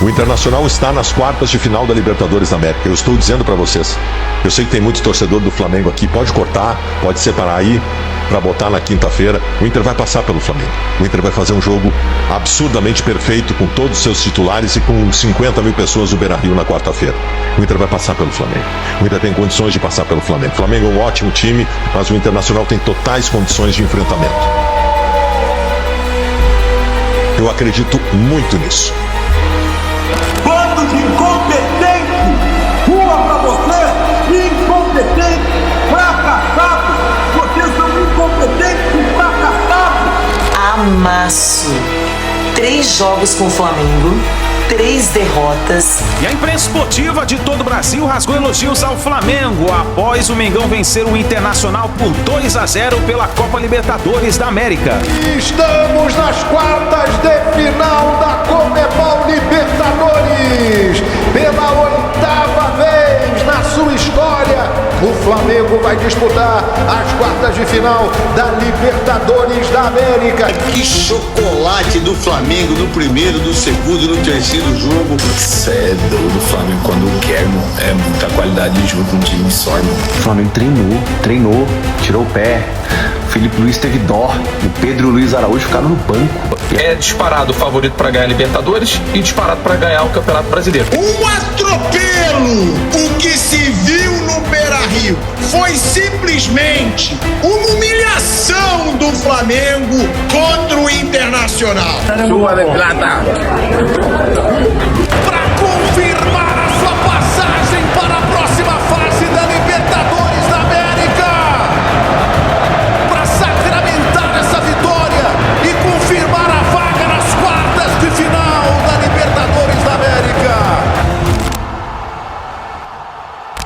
O Internacional está nas quartas de final da Libertadores da América. Eu estou dizendo para vocês. Eu sei que tem muito torcedor do Flamengo aqui. Pode cortar, pode separar aí para botar na quinta-feira. O Inter vai passar pelo Flamengo. O Inter vai fazer um jogo absurdamente perfeito com todos os seus titulares e com 50 mil pessoas do Beira-Rio na quarta-feira. O Inter vai passar pelo Flamengo. O Inter tem condições de passar pelo Flamengo. O Flamengo é um ótimo time, mas o Internacional tem totais condições de enfrentamento. Eu acredito muito nisso. Bando de incompetente! Rua pra você! Incompetente! Fracassado! Vocês são incompetentes e fracassados! Amasso. 3 jogos com o Flamengo, 3 derrotas. E a imprensa esportiva de todo o Brasil rasgou elogios ao Flamengo após o Mengão vencer o Internacional por 2-0 pela Copa Libertadores da América. Estamos nas quartas de final da Conmebol Libertadores. Pela 8ª vez na sua história, o Flamengo vai disputar as quartas de final da Libertadores da América. Que chocolate do Flamengo no primeiro, no segundo, no terceiro jogo. Cê é doido, o Flamengo quando quer, irmão. É muita qualidade de jogo com um time só, irmão. O Flamengo treinou, tirou o pé. O Felipe Luiz teve dó. O Pedro Luiz Araújo ficaram no banco. É disparado o favorito para ganhar a Libertadores e disparado para ganhar o Campeonato Brasileiro. Um atropelo! O que se viu no Beira-Rio foi simplesmente uma humilhação do Flamengo contra o Internacional. Chuva de plata. Para confirmar a sua passagem para a próxima fase da Libertadores da América. Para sacramentar essa vitória e confirmar a vaga nas quartas de final da Libertadores da América.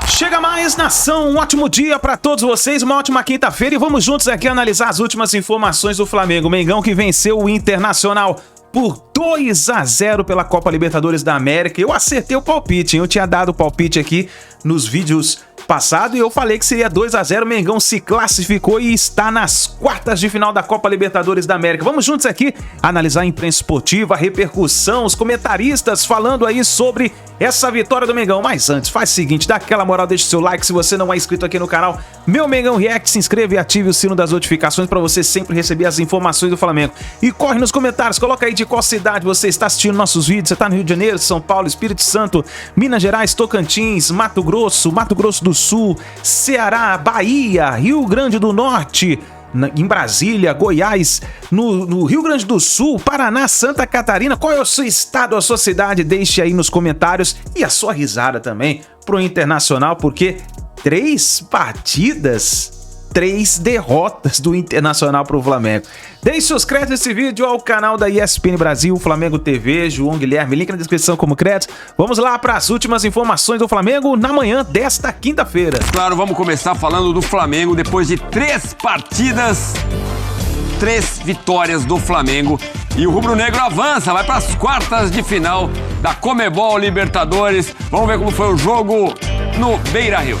Chega mais, nação, um ótimo dia para todos vocês, uma ótima quinta-feira e vamos juntos aqui analisar as últimas informações do Flamengo. Mengão que venceu o Internacional por 2-0 pela Copa Libertadores da América. Eu acertei o palpite, hein? Eu tinha dado o palpite aqui nos vídeos passados e eu falei que seria 2-0. Mengão se classificou e está nas quartas de final da Copa Libertadores da América. Vamos juntos aqui analisar a imprensa esportiva, a repercussão, os comentaristas falando aí sobre essa vitória do Mengão. Mas antes, faz o seguinte, dá aquela moral, deixa o seu like se você não é inscrito aqui no canal Meu Mengão React, se inscreva e ative o sino das notificações para você sempre receber as informações do Flamengo. E corre nos comentários, coloca aí de qual cidade você está assistindo nossos vídeos. Você está no Rio de Janeiro, São Paulo, Espírito Santo, Minas Gerais, Tocantins, Mato Grosso do Sul, Ceará, Bahia, Rio Grande do Norte, em Brasília, Goiás, no Rio Grande do Sul, Paraná, Santa Catarina. Qual é o seu estado, a sua cidade? Deixe aí nos comentários e a sua risada também pro Internacional, porque 3 partidas, 3 derrotas do Internacional pro Flamengo. Deixe seus créditos nesse vídeo ao canal da ESPN Brasil, Flamengo TV, João Guilherme, link na descrição como crédito. Vamos lá para as últimas informações do Flamengo na manhã desta quinta-feira. Claro, vamos começar falando do Flamengo depois de 3 partidas, 3 vitórias do Flamengo. E o rubro-negro avança, vai para as quartas de final da Conmebol Libertadores. Vamos ver como foi o jogo no Beira-Rio.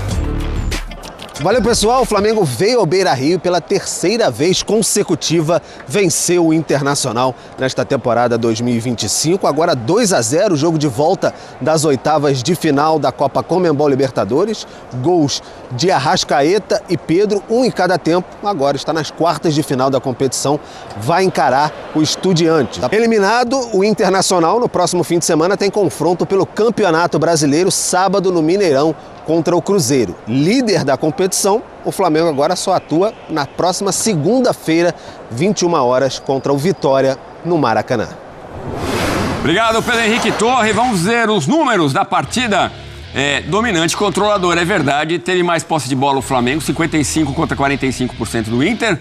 Valeu, pessoal. O Flamengo veio ao Beira-Rio pela 3ª vez consecutiva, venceu o Internacional nesta temporada 2025. Agora 2-0, jogo de volta das 8ª de final da Copa Conmebol Libertadores. Gols de Arrascaeta e Pedro, um em cada tempo. Agora está nas quartas de final da competição, vai encarar o Estudiantes. Eliminado, o Internacional no próximo fim de semana tem confronto pelo Campeonato Brasileiro, sábado no Mineirão, contra o Cruzeiro. Líder da competição, o Flamengo agora só atua na próxima segunda-feira, 21 horas, contra o Vitória, no Maracanã. Obrigado, Pedro Henrique Torre. Vamos ver os números da partida. Dominante, controlador, é verdade. Teve mais posse de bola o Flamengo, 55% contra 45% do Inter.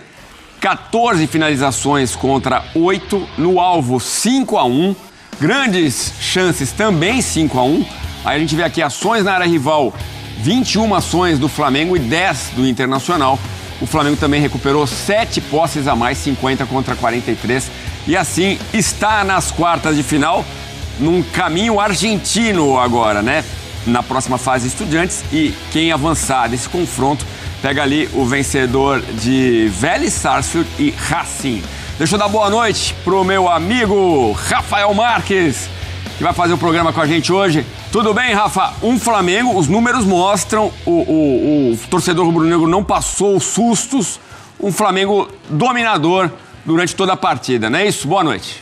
14 finalizações contra 8. No alvo, 5-1. Grandes chances também, 5-1. Aí a gente vê aqui ações na área rival, 21 ações do Flamengo e 10 do Internacional. O Flamengo também recuperou 7 posses a mais, 50 contra 43. E assim está nas quartas de final, num caminho argentino agora, né? Na próxima fase, Estudiantes. E quem avançar desse confronto pega ali o vencedor de Vélez Sarsfield e Racing. Deixa eu dar boa noite pro meu amigo Rafael Marques. que vai fazer o programa com a gente hoje. Tudo bem, Rafa? Flamengo, os números mostram, o torcedor rubro-negro não passou os sustos, um Flamengo dominador durante toda a partida, não é isso? Boa noite.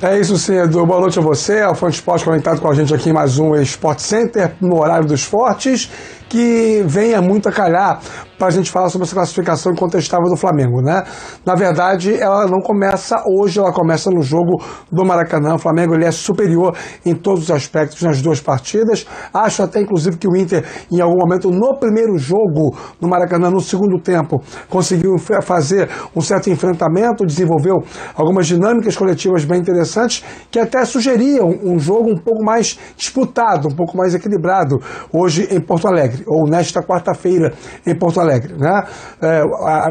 É isso sim, Edu. Boa noite a você, ao Fonte Esporte conectado com a gente aqui em mais um Sport Center, no horário dos fortes, que venha muito a calhar para a gente falar sobre essa classificação incontestável do Flamengo, né? Na verdade, ela não começa hoje, ela começa no jogo do Maracanã. O Flamengo ele é superior em todos os aspectos nas duas partidas. Acho até, inclusive, que o Inter, em algum momento, no primeiro jogo no Maracanã, no segundo tempo, conseguiu fazer um certo enfrentamento, desenvolveu algumas dinâmicas coletivas bem interessantes, que até sugeriam um jogo um pouco mais disputado, um pouco mais equilibrado, hoje em Porto Alegre, ou nesta quarta-feira em Porto Alegre. Né?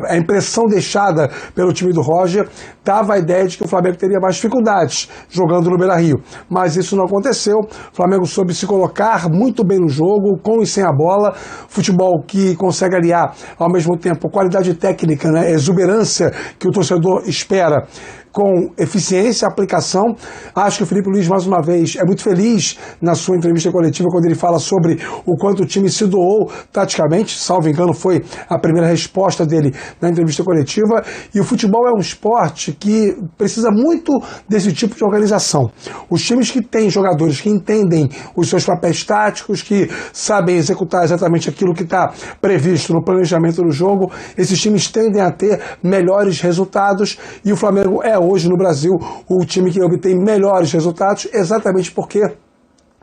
A impressão deixada pelo time do Roger dava a ideia de que o Flamengo teria mais dificuldades jogando no Beira-Rio, mas isso não aconteceu. O Flamengo soube se colocar muito bem no jogo, com e sem a bola, futebol que consegue aliar ao mesmo tempo qualidade técnica, né? Exuberância que o torcedor espera, com eficiência, aplicação. Acho que o Felipe Luiz, mais uma vez, é muito feliz na sua entrevista coletiva quando ele fala sobre o quanto o time se doou taticamente, salvo engano foi a primeira resposta dele na entrevista coletiva, e o futebol é um esporte que precisa muito desse tipo de organização. Os times que têm jogadores que entendem os seus papéis táticos, que sabem executar exatamente aquilo que está previsto no planejamento do jogo, esses times tendem a ter melhores resultados, e o Flamengo é hoje no Brasil o time que obtém melhores resultados, exatamente porque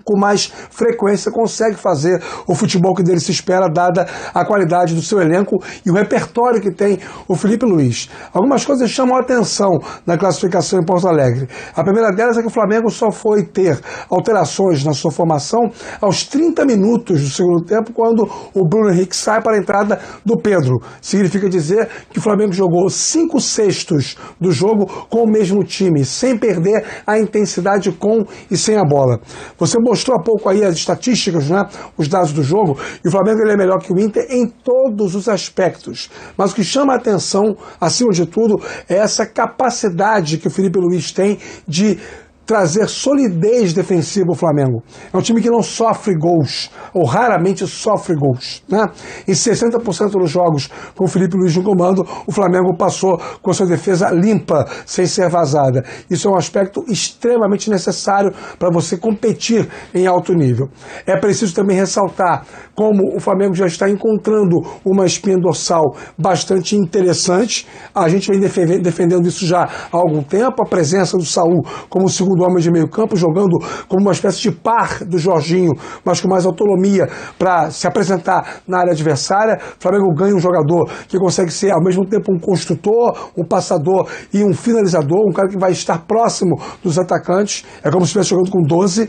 com mais frequência consegue fazer o futebol que dele se espera, dada a qualidade do seu elenco e o repertório que tem o Felipe Luiz. Algumas coisas chamam a atenção na classificação em Porto Alegre. A primeira delas é que o Flamengo só foi ter alterações na sua formação aos 30 minutos do segundo tempo, quando o Bruno Henrique sai para a entrada do Pedro. Significa dizer que o Flamengo jogou 5/6 do jogo com o mesmo time, sem perder a intensidade com e sem a bola. Você mostrou há pouco aí as estatísticas, né? Os dados do jogo, e o Flamengo ele é melhor que o Inter em todos os aspectos. Mas o que chama a atenção, acima de tudo, é essa capacidade que o Felipe Luiz tem de trazer solidez defensiva ao Flamengo. É um time que não sofre gols, ou raramente sofre gols, né? Em 60% dos jogos com o Felipe Luiz no comando, o Flamengo passou com a sua defesa limpa, sem ser vazada. Isso é um aspecto extremamente necessário para você competir em alto nível. É preciso também ressaltar como o Flamengo já está encontrando uma espinha dorsal bastante interessante. A gente vem defendendo isso já há algum tempo, a presença do Saúl como segundo homem de meio campo, jogando como uma espécie de par do Jorginho, mas com mais autonomia para se apresentar na área adversária. O Flamengo ganha um jogador que consegue ser ao mesmo tempo um construtor, um passador e um finalizador, um cara que vai estar próximo dos atacantes. É como se estivesse jogando com 12,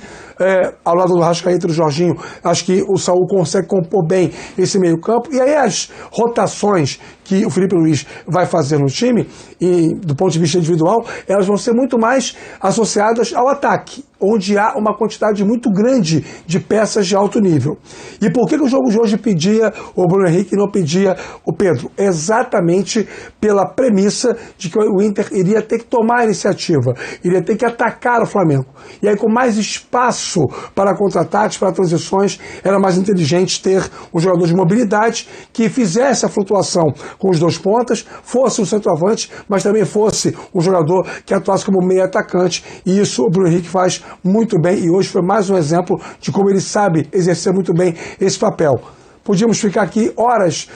ao lado do Arrascaeta e do Jorginho. Acho que o Saúl consegue compor bem esse meio campo, e aí as rotações que o Felipe Luiz vai fazer no time, e do ponto de vista individual, elas vão ser muito mais associadas ao ataque, onde há uma quantidade muito grande de peças de alto nível. E por que o jogo de hoje pedia o Bruno Henrique e não pedia o Pedro? Exatamente pela premissa de que o Inter iria ter que tomar a iniciativa, iria ter que atacar o Flamengo. E aí, com mais espaço para contra-ataques, para transições, era mais inteligente ter um jogador de mobilidade que fizesse a flutuação com os dois pontas, fosse um centroavante, mas também fosse um jogador que atuasse como meio atacante, e isso o Bruno Henrique faz muito bem, e hoje foi mais um exemplo de como ele sabe exercer muito bem esse papel. Podíamos ficar aqui horas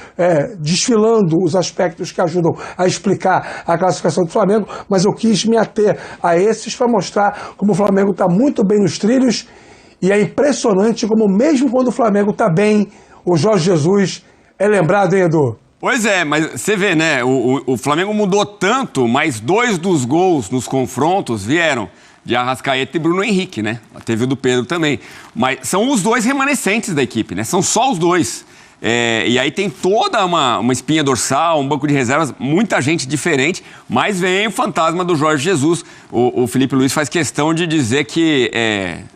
desfilando os aspectos que ajudam a explicar a classificação do Flamengo, mas eu quis me ater a esses para mostrar como o Flamengo está muito bem nos trilhos, e é impressionante como mesmo quando o Flamengo está bem, o Jorge Jesus é lembrado, hein, Edu? Pois é, mas você vê, né, o Flamengo mudou tanto, mas 2 dos gols nos confrontos vieram de Arrascaeta e Bruno Henrique, né? Teve o do Pedro também. Mas são os 2 remanescentes da equipe, né? São só os 2. E aí tem toda uma espinha dorsal, um banco de reservas, muita gente diferente, mas vem o fantasma do Jorge Jesus. O Felipe Luiz faz questão de dizer que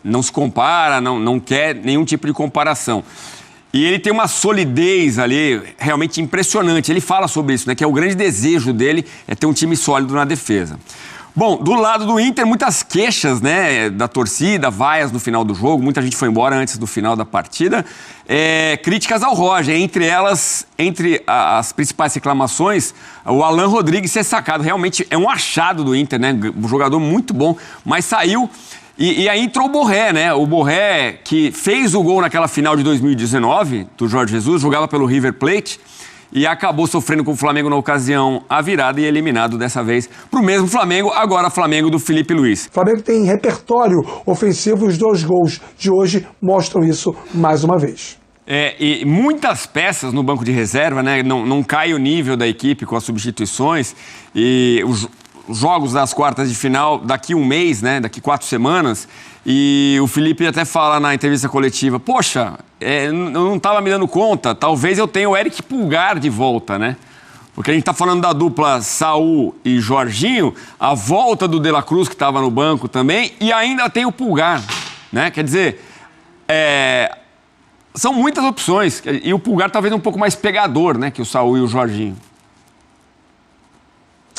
não se compara, não quer nenhum tipo de comparação. E ele tem uma solidez ali realmente impressionante. Ele fala sobre isso, né? Que é o grande desejo dele, é ter um time sólido na defesa. Bom, do lado do Inter, muitas queixas, né, da torcida, vaias no final do jogo, muita gente foi embora antes do final da partida. Críticas ao Roger, entre elas, entre as principais reclamações, o Alan Rodrigues ser sacado. Realmente é um achado do Inter, né, um jogador muito bom, mas saiu. E aí entrou o Borré, né? O Borré, que fez o gol naquela final de 2019, do Jorge Jesus, jogava pelo River Plate, e acabou sofrendo com o Flamengo na ocasião a virada e eliminado dessa vez para o mesmo Flamengo, agora Flamengo do Felipe Luiz. O Flamengo tem repertório ofensivo e os 2 gols de hoje mostram isso mais uma vez. E muitas peças no banco de reserva, né? Não cai o nível da equipe com as substituições e os jogos das quartas de final daqui um mês, né? Daqui 4 semanas. E o Felipe até fala na entrevista coletiva, poxa, eu não estava me dando conta, talvez eu tenha o Eric Pulgar de volta, né? Porque a gente está falando da dupla Saul e Jorginho, a volta do De La Cruz, que estava no banco também, e ainda tem o Pulgar, né? Quer dizer, são muitas opções, e o Pulgar talvez um pouco mais pegador, né, que o Saul e o Jorginho.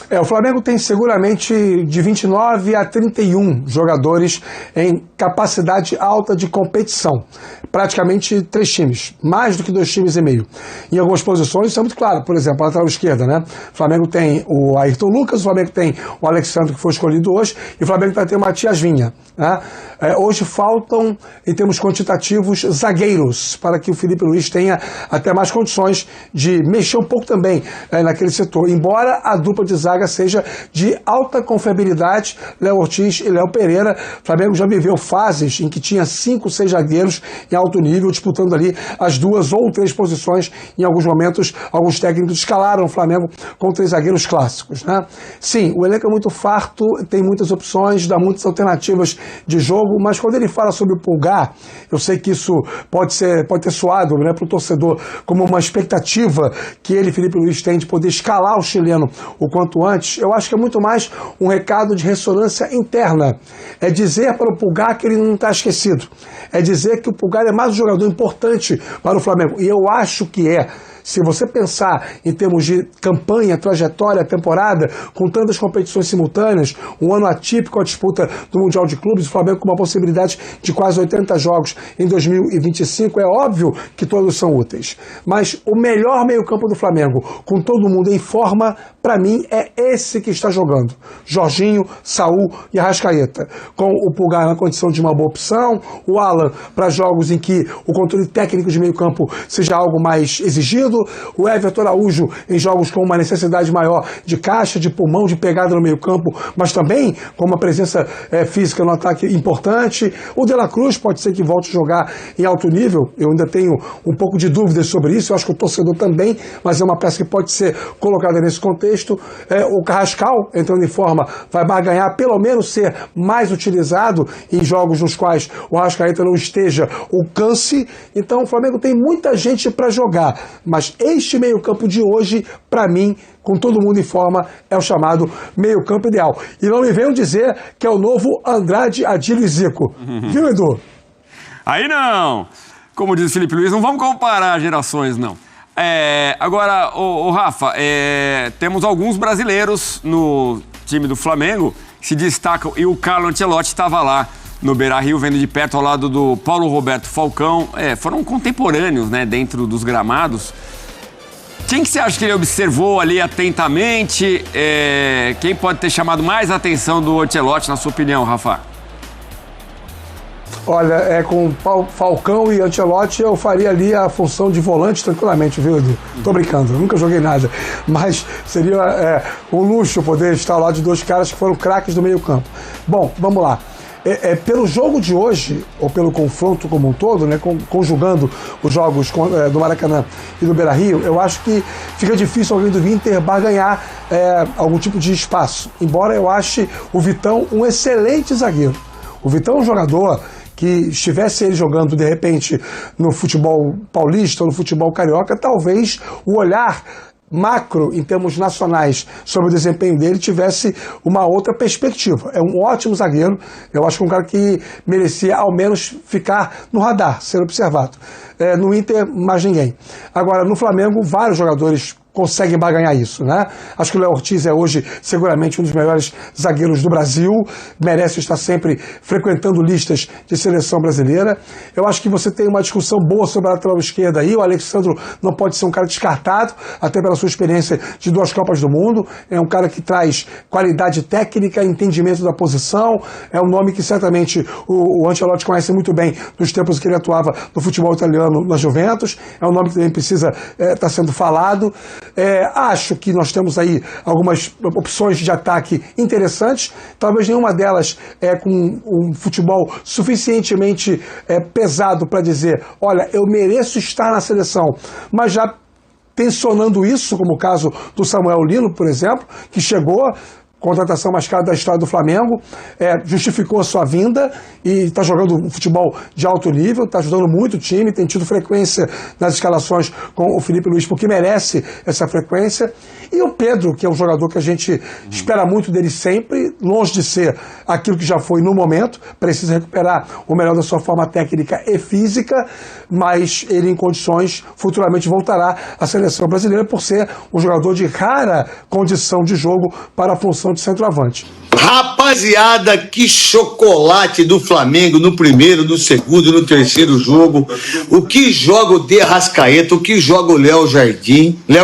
O Flamengo tem seguramente de 29 a 31 jogadores em capacidade alta de competição. Praticamente 3 times, mais do que 2 times e meio. Em algumas posições isso é muito claro, por exemplo, a lateral esquerda, né? O Flamengo tem o Ayrton Lucas, o Flamengo tem o Alexandre, que foi escolhido hoje, e o Flamengo vai ter o Matias Vinha, né? Hoje faltam, em termos quantitativos, zagueiros, para que o Felipe Luiz tenha até mais condições de mexer um pouco também naquele setor, embora a dupla de zaga seja de alta confiabilidade, Léo Ortiz e Léo Pereira. O Flamengo já viveu fases em que tinha 5, 6 zagueiros em alto nível, disputando ali as 2 ou 3 posições. Em alguns momentos, alguns técnicos escalaram o Flamengo com 3 zagueiros clássicos, né? Sim, o elenco é muito farto, tem muitas opções, dá muitas alternativas de jogo, mas quando ele fala sobre o Pulgar, eu sei que isso pode ter soado, né, para o torcedor como uma expectativa que ele, Felipe Luiz, tem de poder escalar o chileno o quanto antes. Eu acho que é muito mais um recado de ressonância interna. É dizer para o Pulgar que ele não está esquecido. É dizer que o Pulgar é mais um jogador importante para o Flamengo. E eu acho que é. Se você pensar em termos de campanha, trajetória, temporada, com tantas competições simultâneas, um ano atípico à disputa do Mundial de Clubes, o Flamengo com uma possibilidade de quase 80 jogos em 2025, é óbvio que todos são úteis. Mas o melhor meio-campo do Flamengo, com todo mundo em forma, para mim, é esse que está jogando. Jorginho, Saul e Arrascaeta. Com o Pulgar na condição de uma boa opção, o Alan para jogos em que o controle técnico de meio-campo seja algo mais exigido, o Everton Araújo em jogos com uma necessidade maior de caixa, de pulmão, de pegada no meio-campo, mas também com uma presença física no ataque importante. O De La Cruz pode ser que volte a jogar em alto nível, eu ainda tenho um pouco de dúvidas sobre isso, eu acho que o torcedor também, mas é uma peça que pode ser colocada nesse contexto. O Carrascal, entrando em forma, vai barganhar, pelo menos ser mais utilizado em jogos nos quais o Arrascaeta não esteja ou canse. Então o Flamengo tem muita gente para jogar, mas este meio-campo de hoje, para mim, com todo mundo em forma, é o chamado meio-campo ideal. E não me venham dizer que é o novo Andrade, Adílio e Zico. Viu, Edu? Aí não! Como diz o Felipe Luiz, não vamos comparar gerações, não. Agora, o Rafa, temos alguns brasileiros no time do Flamengo que se destacam, e o Carlo Ancelotti estava lá no Beira-Rio, vendo de perto ao lado do Paulo Roberto Falcão. Foram contemporâneos, né, dentro dos gramados. Quem que você acha que ele observou ali atentamente? Quem pode ter chamado mais a atenção do Ancelotti, na sua opinião, Rafa? Olha, com Falcão e Ancelotti eu faria ali a função de volante tranquilamente, viu, Edu? Tô brincando, eu nunca joguei nada. Mas seria um luxo poder estar ao lado de 2 caras que foram craques do meio campo. Bom, vamos lá. Pelo jogo de hoje, ou pelo confronto como um todo, né, conjugando os jogos do Maracanã e do Beira-Rio, eu acho que fica difícil alguém do Inter barganhar algum tipo de espaço. Embora eu ache o Vitão um excelente zagueiro. O Vitão é um jogador que estivesse ele jogando, de repente, no futebol paulista ou no futebol carioca, talvez o olhar macro, em termos nacionais, sobre o desempenho dele, tivesse uma outra perspectiva. É um ótimo zagueiro, eu acho que é um cara que merecia, ao menos, ficar no radar, ser observado. no Inter, mais ninguém. Agora, no Flamengo, vários jogadores conseguem barganhar isso, né? Acho que o Léo Ortiz é hoje seguramente um dos melhores zagueiros do Brasil, merece estar sempre frequentando listas de seleção brasileira. Eu acho que você tem uma discussão boa sobre a lateral esquerda aí, o Alexandro não pode ser um cara descartado, até pela sua experiência de 2 Copas do Mundo, é um cara que traz qualidade técnica, entendimento da posição, é um nome que certamente o Ancelotti conhece muito bem dos tempos que ele atuava no futebol italiano na Juventus, é um nome que também precisa estar sendo falado. Acho que nós temos aí algumas opções de ataque interessantes, talvez nenhuma delas com um futebol suficientemente pesado para dizer, olha, eu mereço estar na seleção, mas já tensionando isso, como o caso do Samuel Lino, por exemplo, que chegou, contratação mais cara da história do Flamengo, justificou a sua vinda e está jogando um futebol de alto nível, está ajudando muito o time, tem tido frequência nas escalações com o Felipe Luiz, porque merece essa frequência. E o Pedro, que é um jogador que a gente espera muito dele sempre, longe de ser aquilo que já foi no momento, precisa recuperar o melhor da sua forma técnica e física, mas ele em condições futuramente voltará à seleção brasileira por ser um jogador de rara condição de jogo para a função de centroavante. Rapaziada, que chocolate do Flamengo no primeiro, no segundo, no terceiro jogo. O que joga o De Arrascaeta, o que joga o Léo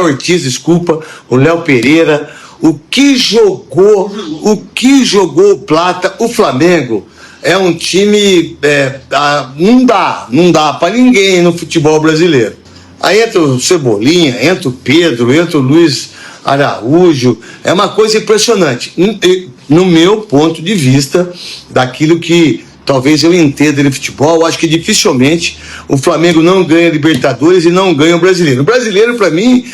Ortiz, desculpa, o Léo Pereira, o que jogou o Plata, o Flamengo. É um time, não dá pra ninguém no futebol brasileiro. Aí entra o Cebolinha, entra o Pedro, entra o Luiz Araújo, é uma coisa impressionante. No meu ponto de vista, daquilo que talvez eu entenda de futebol, acho que dificilmente o Flamengo não ganha Libertadores e não ganha o Brasileiro. O Brasileiro, para mim,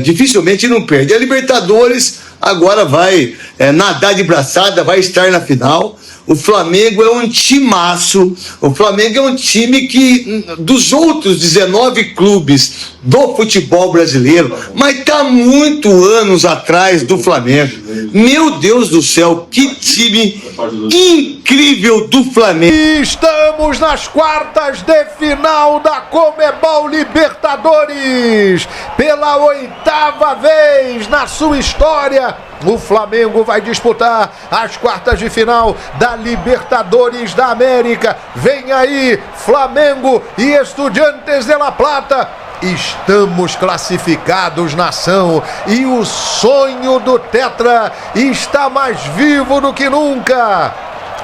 dificilmente não perde. A Libertadores agora vai nadar de braçada, vai estar na final. O Flamengo é um timaço, o Flamengo é um time que, dos outros 19 clubes do futebol brasileiro, mas está muito anos atrás do Flamengo. Meu Deus do céu, que time incrível do Flamengo. Estamos nas quartas de final da Conmebol Libertadores. Pela 8ª vez na sua história, o Flamengo vai disputar as quartas de final da Libertadores da América. Vem aí, Flamengo e Estudiantes de La Plata. Estamos classificados, nação, e o sonho do Tetra está mais vivo do que nunca.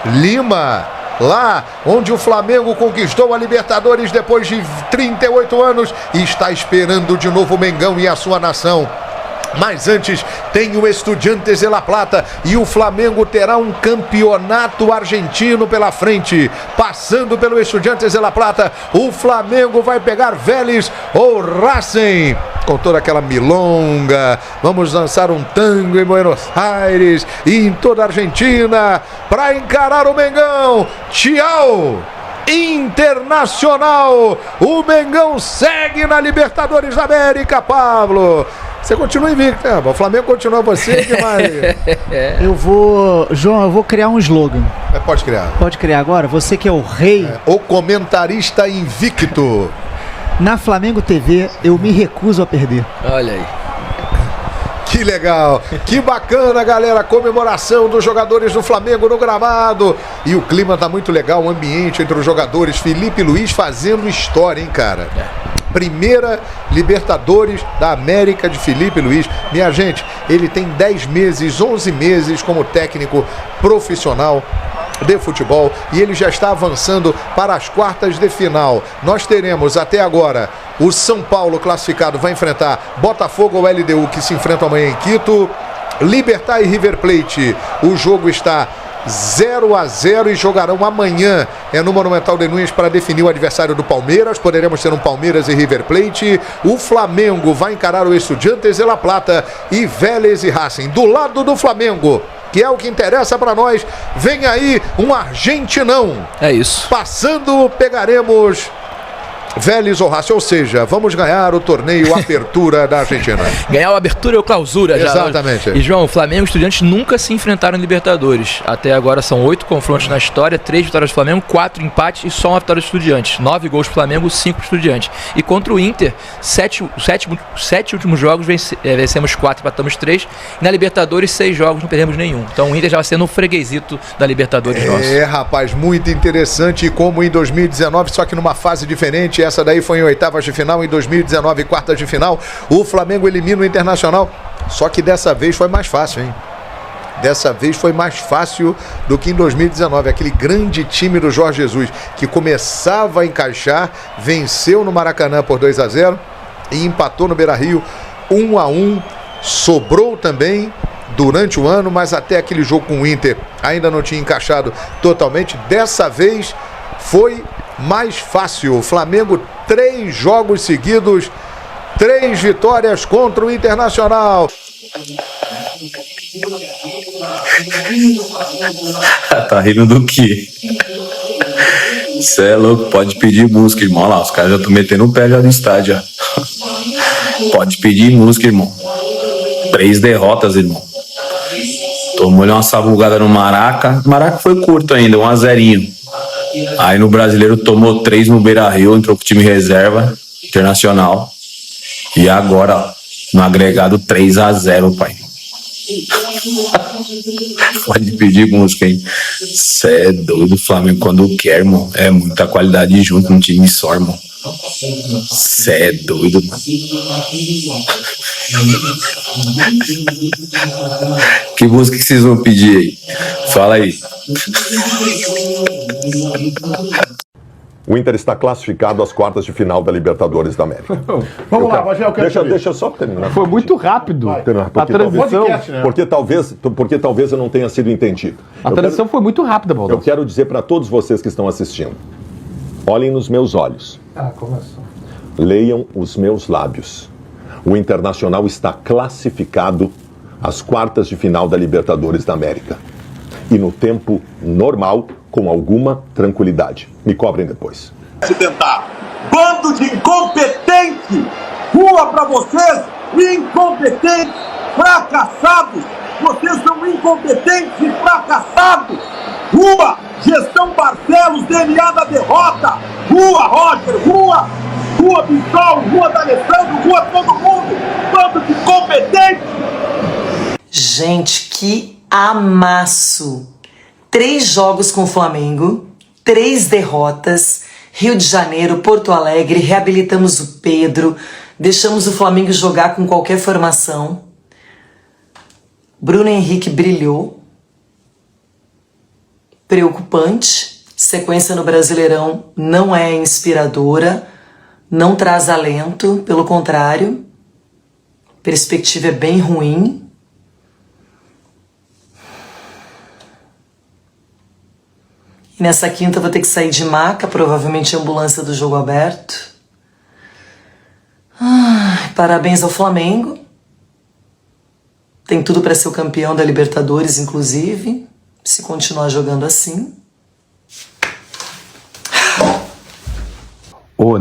Lima, lá onde o Flamengo conquistou a Libertadores depois de 38 anos, está esperando de novo o Mengão e a sua nação. Mas antes tem o Estudiantes de La Plata e o Flamengo terá um campeonato argentino pela frente. Passando pelo Estudiantes de La Plata, o Flamengo vai pegar Vélez ou Racing. Com toda aquela milonga, vamos dançar um tango em Buenos Aires e em toda a Argentina para encarar o Mengão. Tchau! Internacional, o Mengão segue na Libertadores da América, Pablo. Você continua invicto, né? O Flamengo continua você, que mais? João, eu vou criar um slogan. Pode criar. Pode criar agora? Você que é o rei. O comentarista invicto. Na Flamengo TV, eu me recuso a perder. Olha aí. Que legal, que bacana, galera, comemoração dos jogadores do Flamengo no gramado. E o clima tá muito legal, o ambiente entre os jogadores. Felipe Luiz fazendo história, hein, cara? Primeira Libertadores da América de Felipe Luiz. Minha gente, ele tem 10 meses, 11 meses como técnico profissional de futebol e ele já está avançando para as quartas de final. Nós teremos até agora o São Paulo classificado, vai enfrentar Botafogo ou LDU, que se enfrentam amanhã em Quito. Libertad e River Plate, o jogo está 0-0 e jogarão amanhã no Monumental de Nunes para definir o adversário do Palmeiras. Poderemos ter um Palmeiras e River Plate. O Flamengo vai encarar o Estudiantes de La Plata e Vélez e Racing. Do lado do Flamengo, que é o que interessa para nós, vem aí um argentinão. É isso. Passando, pegaremos Vélez ou Racing, ou seja, vamos ganhar o torneio Apertura da Argentina. Ganhar o Abertura ou Clausura. Exatamente. Já. E João, Flamengo e Estudiantes nunca se enfrentaram em Libertadores. Até agora são 8 confrontos na história, 3 vitórias do Flamengo, 4 empates e só uma vitória do Estudiantes. 9 gols do Flamengo, 5 do Estudiantes. E contra o Inter, 7 últimos jogos, vencemos 4, empatamos 3. E na Libertadores, 6 jogos, não perdemos nenhum. Então o Inter já vai sendo um freguesito da Libertadores nosso. Rapaz, muito interessante. E como em 2019, só que numa fase diferente, essa daí foi em oitavas de final, em 2019 quartas de final, o Flamengo elimina o Internacional, só que dessa vez foi mais fácil, hein? Dessa vez foi mais fácil do que em 2019, aquele grande time do Jorge Jesus, que começava a encaixar, venceu no Maracanã por 2-0 e empatou no Beira-Rio 1-1, sobrou também durante o ano, mas até aquele jogo com o Inter ainda não tinha encaixado totalmente. Dessa vez foi mais fácil. O Flamengo, 3 jogos seguidos, 3 vitórias contra o Internacional. Tá rindo do quê? Cê é louco, pode pedir música, irmão. Olha lá, os caras já estão metendo o pé já no estádio. Já. Pode pedir música, irmão. 3 derrotas, irmão. Tomou-lhe uma sabugada no Maraca. O Maraca foi curto ainda, 1-0. Aí no Brasileiro tomou 3 no Beira-Rio, entrou com o time reserva, Internacional. E agora, ó, no agregado 3-0, pai. Pode pedir música, hein? Cê é doido, Flamengo quando quer, irmão. É muita qualidade junto num time só, irmão. Cê é doido, mano. Que música que vocês vão pedir aí? Fala aí. O Inter está classificado às quartas de final da Libertadores da América. Vamos lá, Rogério, eu quero deixa eu só terminar. Foi muito rápido. A transição... Porque talvez eu não tenha sido entendido. A transição foi muito rápida, Baldão. Eu quero dizer para todos vocês que estão assistindo, olhem nos meus olhos. Começou. Leiam os meus lábios. O Internacional está classificado às quartas de final da Libertadores da América. E no tempo normal, com alguma tranquilidade. Me cobrem depois. Se tentar. Bando de incompetente! Rua pra vocês, incompetentes, fracassados! Vocês são incompetentes e fracassados! Rua! Gestão Barcelos, DNA da derrota! Rua, Roger! Rua! Rua Bissol! Rua D'Alessandro! Rua todo mundo! Bando de incompetentes! Gente, que amasso! 3 jogos com o Flamengo, 3 derrotas, Rio de Janeiro, Porto Alegre, reabilitamos o Pedro, deixamos o Flamengo jogar com qualquer formação. Bruno Henrique brilhou. Preocupante. Sequência no Brasileirão não é inspiradora, não traz alento, pelo contrário. Perspectiva é bem ruim. E nessa quinta eu vou ter que sair de maca, provavelmente ambulância do jogo aberto. Parabéns ao Flamengo. Tem tudo para ser o campeão da Libertadores, inclusive, se continuar jogando assim.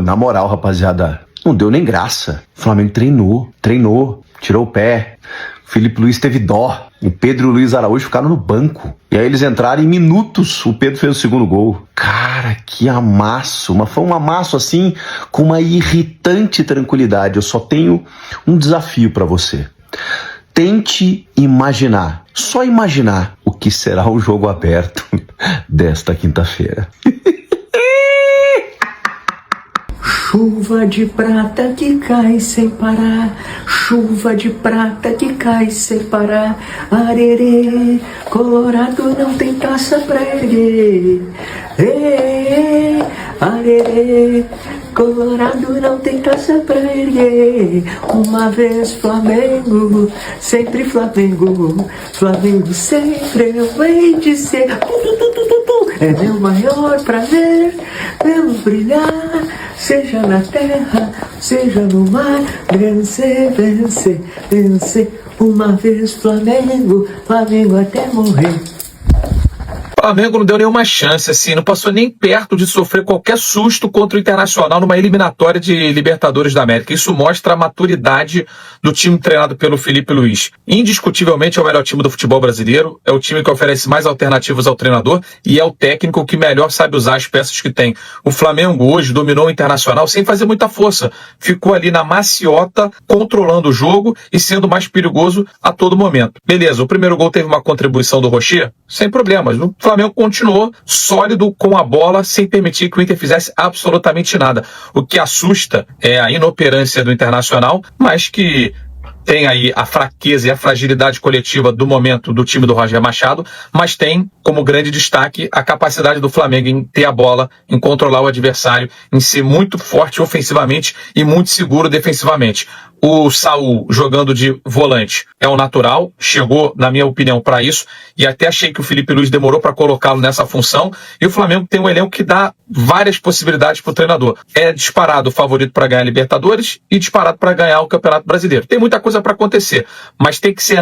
Na moral, rapaziada, não deu nem graça. O Flamengo treinou, tirou o pé. O Filipe Luís teve dó. O Pedro e o Luiz Araújo ficaram no banco. E aí eles entraram em minutos. O Pedro fez o segundo gol. Cara, que amasso. Mas foi um amasso assim, com uma irritante tranquilidade. Eu só tenho um desafio pra você. Tente imaginar, só imaginar, o que será o jogo aberto desta quinta-feira. Chuva de prata que cai sem parar, chuva de prata que cai sem parar. Arerê, Colorado não tem taça pra erguer. Arerê, Colorado não tem taça pra erguer. Uma vez Flamengo, sempre Flamengo. Flamengo sempre eu hei de ser. É meu maior prazer vê-lo brilhar, seja na terra, seja no mar. Vencer, vencer, vencer. Uma vez Flamengo, Flamengo até morrer. O Flamengo não deu nenhuma chance, assim, não passou nem perto de sofrer qualquer susto contra o Internacional numa eliminatória de Libertadores da América. Isso mostra a maturidade do time treinado pelo Felipe Luiz. Indiscutivelmente é o melhor time do futebol brasileiro, é o time que oferece mais alternativas ao treinador e é o técnico que melhor sabe usar as peças que tem. O Flamengo hoje dominou o Internacional sem fazer muita força. Ficou ali na maciota, controlando o jogo e sendo mais perigoso a todo momento. Beleza, o primeiro gol teve uma contribuição do Rocher? Sem problemas. O Flamengo continuou sólido com a bola, sem permitir que o Inter fizesse absolutamente nada. O que assusta é a inoperância do Internacional, mas que tem aí a fraqueza e a fragilidade coletiva do momento do time do Roger Machado, mas tem como grande destaque a capacidade do Flamengo em ter a bola, em controlar o adversário, em ser muito forte ofensivamente e muito seguro defensivamente. O Saul jogando de volante é o natural, chegou, na minha opinião, para isso, e até achei que o Felipe Luiz demorou para colocá-lo nessa função, e o Flamengo tem um elenco que dá várias possibilidades para o treinador. É disparado o favorito para ganhar a Libertadores e disparado para ganhar o Campeonato Brasileiro. Tem muita coisa para acontecer, mas tem que ser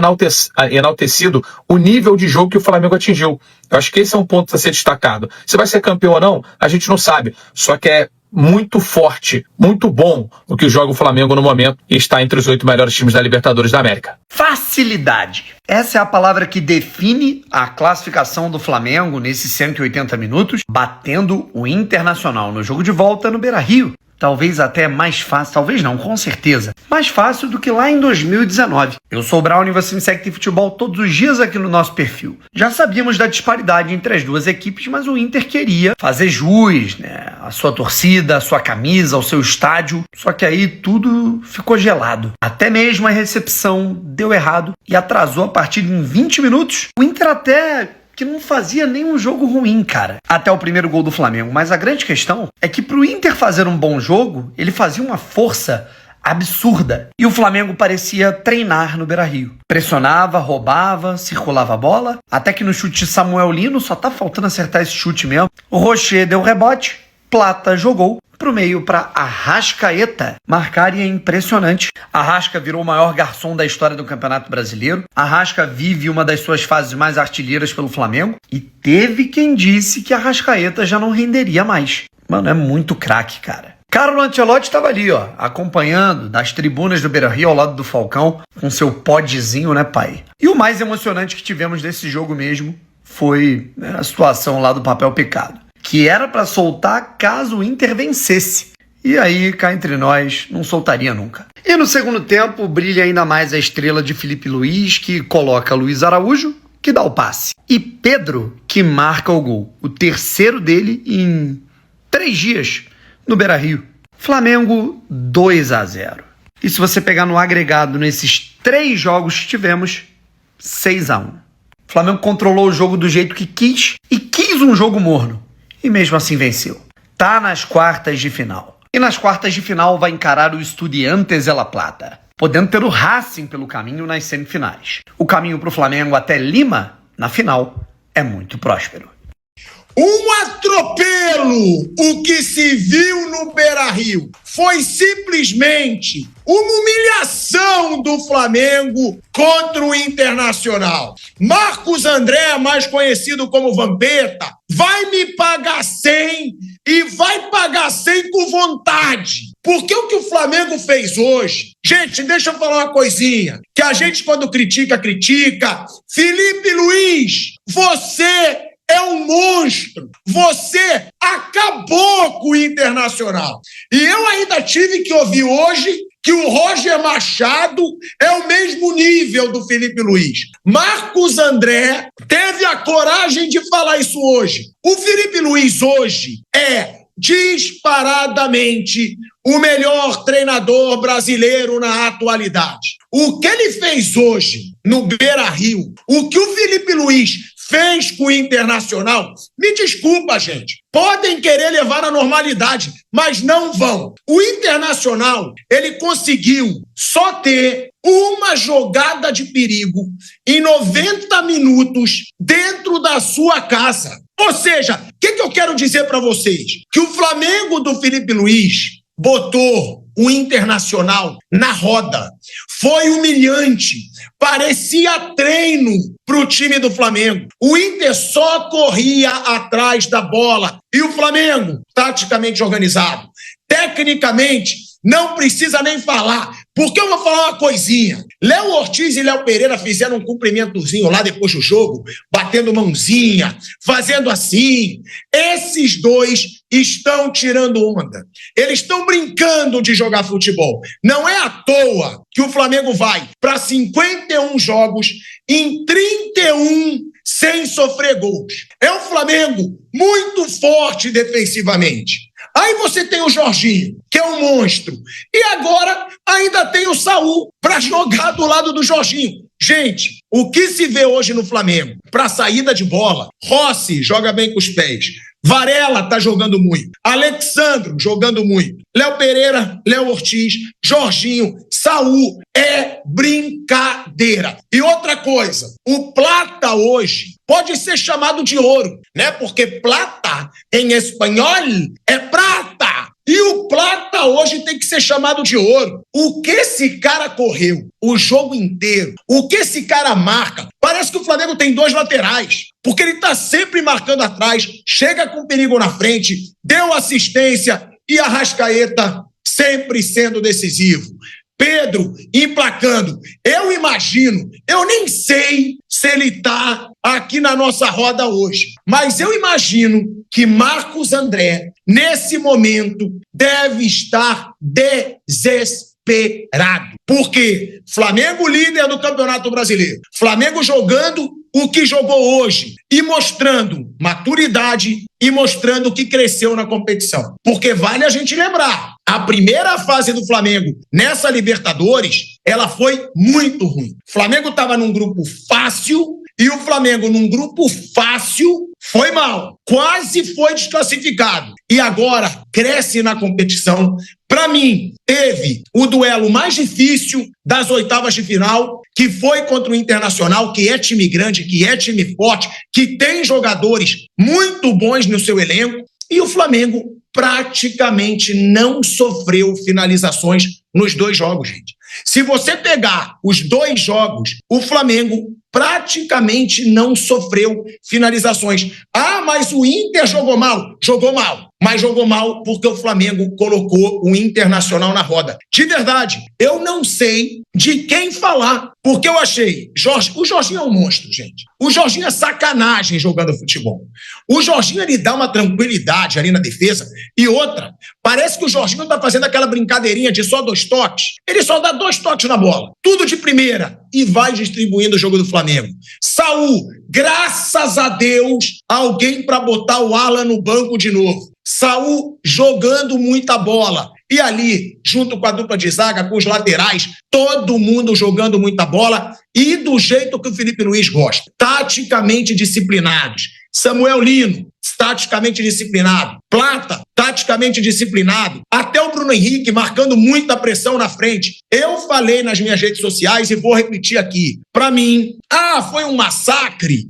enaltecido o nível de jogo que o Flamengo atingiu. Eu acho que esse é um ponto a ser destacado. Se vai ser campeão ou não, a gente não sabe, só que é muito forte, muito bom o que joga o Flamengo no momento e está entre os 8 melhores times da Libertadores da América. Facilidade. Essa é a palavra que define a classificação do Flamengo nesses 180 minutos, batendo o Internacional no jogo de volta no Beira-Rio. Talvez até mais fácil, talvez não, com certeza, mais fácil do que lá em 2019. Eu sou o Brown e você me segue de futebol todos os dias aqui no nosso perfil. Já sabíamos da disparidade entre as duas equipes, mas o Inter queria fazer jus, né? A sua torcida, a sua camisa, o seu estádio, só que aí tudo ficou gelado. Até mesmo a recepção deu errado e atrasou a partida em 20 minutos. O Inter até que não fazia nenhum jogo ruim, cara, até o primeiro gol do Flamengo. Mas a grande questão é que pro Inter fazer um bom jogo, ele fazia uma força absurda. E o Flamengo parecia treinar no Beira-Rio. Pressionava, roubava, circulava a bola, até que no chute de Samuel Lino, só tá faltando acertar esse chute mesmo, o Rocher deu rebote, Plata jogou pro meio para Arrascaeta marcar e é impressionante. Arrasca virou o maior garçom da história do Campeonato Brasileiro. Arrasca vive uma das suas fases mais artilheiras pelo Flamengo e teve quem disse que Arrascaeta já não renderia mais. Mano, é muito craque, cara. Carlo Ancelotti estava ali, ó, acompanhando das tribunas do Beira-Rio ao lado do Falcão, com seu podzinho, né, pai? E o mais emocionante que tivemos desse jogo mesmo foi, né, a situação lá do papel picado, que era para soltar caso o Inter vencesse. E aí, cá entre nós, não soltaria nunca. E no segundo tempo, brilha ainda mais a estrela de Felipe Luiz, que coloca Luiz Araújo, que dá o passe. E Pedro, que marca o gol. O terceiro dele em 3 dias, no Beira-Rio. Flamengo 2-0. E se você pegar no agregado nesses 3 jogos que tivemos, 6-1. O Flamengo controlou o jogo do jeito que quis e quis um jogo morno. E mesmo assim venceu. Tá nas quartas de final. E nas quartas de final vai encarar o Estudiantes de La Plata, podendo ter o Racing pelo caminho nas semifinais. O caminho para o Flamengo até Lima, na final, é muito próspero. Um atropelo! O que se viu no Beira-Rio foi simplesmente uma humilhação do Flamengo contra o Internacional. Marcos André, mais conhecido como Vampeta, vai me pagar 100 e vai pagar 100 com vontade. Porque o que o Flamengo fez hoje... Gente, deixa eu falar uma coisinha, que a gente quando critica, critica. Felipe Luiz, você é um monstro. Você acabou com o Internacional. E eu ainda tive que ouvir hoje que o Roger Machado é o mesmo nível do Felipe Luiz. Marcos André teve a coragem de falar isso hoje. O Felipe Luiz hoje é disparadamente o melhor treinador brasileiro na atualidade. O que ele fez hoje no Beira-Rio, o que o Felipe Luiz fez com o Internacional, me desculpa, gente, podem querer levar à normalidade, mas não vão. O Internacional, ele conseguiu só ter uma jogada de perigo em 90 minutos dentro da sua casa. Ou seja, o que eu quero dizer para vocês? Que o Flamengo do Felipe Luiz botou o Internacional na roda. Foi humilhante. Parecia treino para o time do Flamengo. O Inter só corria atrás da bola. E o Flamengo, taticamente organizado. Tecnicamente, não precisa nem falar, porque eu vou falar uma coisinha. Léo Ortiz e Léo Pereira fizeram um cumprimentozinho lá depois do jogo, batendo mãozinha, fazendo assim. Esses dois estão tirando onda. Eles estão brincando de jogar futebol. Não é à toa que o Flamengo vai para 51 jogos em 31 sem sofrer gols. É um Flamengo muito forte defensivamente. Aí você tem o Jorginho, que é um monstro. E agora ainda tem o Saul para jogar do lado do Jorginho. Gente, o que se vê hoje no Flamengo para saída de bola? Rossi joga bem com os pés. Varela tá jogando muito. Alexandro jogando muito. Léo Pereira, Léo Ortiz, Jorginho, Saul. É brincadeira. E outra coisa, o Plata hoje pode ser chamado de ouro, né? Porque plata em espanhol é prata. E o Plata hoje tem que ser chamado de ouro. O que esse cara correu o jogo inteiro, o que esse cara marca, parece que o Flamengo tem dois laterais, porque ele tá sempre marcando atrás, chega com perigo na frente, deu assistência e Arrascaeta sempre sendo decisivo. Pedro emplacando. Eu imagino, eu nem sei se ele tá aqui na nossa roda hoje, mas eu imagino que Marcos André, nesse momento, deve estar desesperado. Porque Flamengo líder do Campeonato Brasileiro, Flamengo jogando o que jogou hoje e mostrando maturidade e mostrando que cresceu na competição. Porque vale a gente lembrar, a primeira fase do Flamengo nessa Libertadores, ela foi muito ruim. O Flamengo estava num grupo fácil e o Flamengo num grupo fácil foi mal. Quase foi desclassificado. E agora cresce na competição. Para mim, teve o duelo mais difícil das oitavas de final, que foi contra o Internacional, que é time grande, que é time forte, que tem jogadores muito bons no seu elenco. E o Flamengo praticamente não sofreu finalizações nos dois jogos, gente. Se você pegar os dois jogos, o Flamengo praticamente não sofreu finalizações. Ah, mas o Inter jogou mal. Jogou mal. Mas jogou mal porque o Flamengo colocou o Internacional na roda. De verdade, eu não sei de quem falar, porque eu achei... o Jorginho é um monstro, gente. O Jorginho é sacanagem jogando futebol. O Jorginho, ele dá uma tranquilidade ali na defesa. E outra, parece que o Jorginho tá fazendo aquela brincadeirinha de só 2 toques. Ele só dá 2 toques na bola. Tudo de primeira. E vai distribuindo o jogo do Flamengo. Saul, graças a Deus, alguém para botar o Alan no banco de novo. Saul jogando muita bola. E ali, junto com a dupla de zaga, com os laterais, todo mundo jogando muita bola e do jeito que o Felipe Luiz gosta. Taticamente disciplinados. Samuel Lino, taticamente disciplinado. Plata, taticamente disciplinado. Até o Bruno Henrique marcando muita pressão na frente. Eu falei nas minhas redes sociais e vou repetir aqui. Para mim, foi um massacre.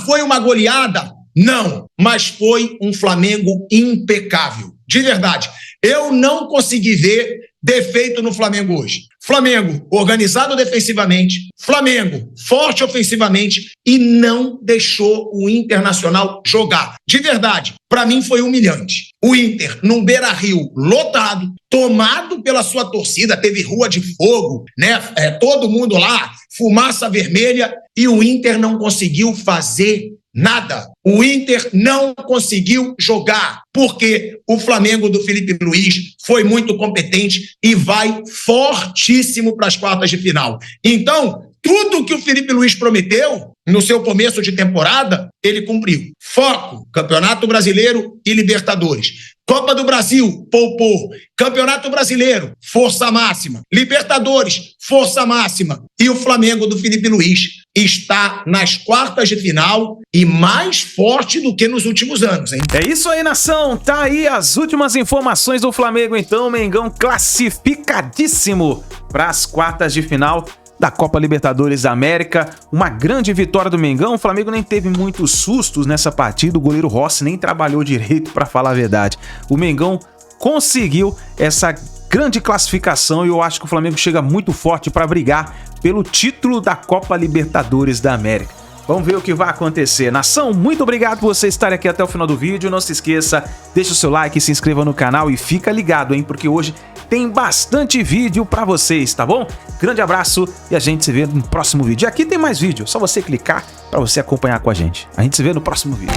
Foi uma goleada. Não, mas foi um Flamengo impecável. De verdade, eu não consegui ver defeito no Flamengo hoje. Flamengo organizado defensivamente, Flamengo forte ofensivamente e não deixou o Internacional jogar. De verdade, para mim foi humilhante. O Inter, num Beira-Rio lotado, tomado pela sua torcida, teve rua de fogo, né? Todo mundo lá, fumaça vermelha, e o Inter não conseguiu fazer nada. O Inter não conseguiu jogar, porque o Flamengo do Felipe Luiz foi muito competente e vai fortíssimo para as quartas de final. Então, tudo que o Felipe Luiz prometeu no seu começo de temporada, ele cumpriu. Foco, Campeonato Brasileiro e Libertadores. Copa do Brasil, poupou. Campeonato Brasileiro, força máxima. Libertadores, força máxima. E o Flamengo do Felipe Luiz está nas quartas de final e mais forte do que nos últimos anos, hein? É isso aí, nação. Tá aí as últimas informações do Flamengo, então. Mengão classificadíssimo para as quartas de final da Copa Libertadores da América. Uma grande vitória do Mengão. O Flamengo nem teve muitos sustos nessa partida. O goleiro Rossi nem trabalhou direito, para falar a verdade. O Mengão conseguiu essa grande classificação e eu acho que o Flamengo chega muito forte para brigar pelo título da Copa Libertadores da América. Vamos ver o que vai acontecer. Nação, muito obrigado por você estar aqui até o final do vídeo. Não se esqueça, deixa o seu like, se inscreva no canal e fica ligado, hein? Porque hoje tem bastante vídeo para vocês, tá bom? Grande abraço e a gente se vê no próximo vídeo. E aqui tem mais vídeo, só você clicar para você acompanhar com a gente. A gente se vê no próximo vídeo.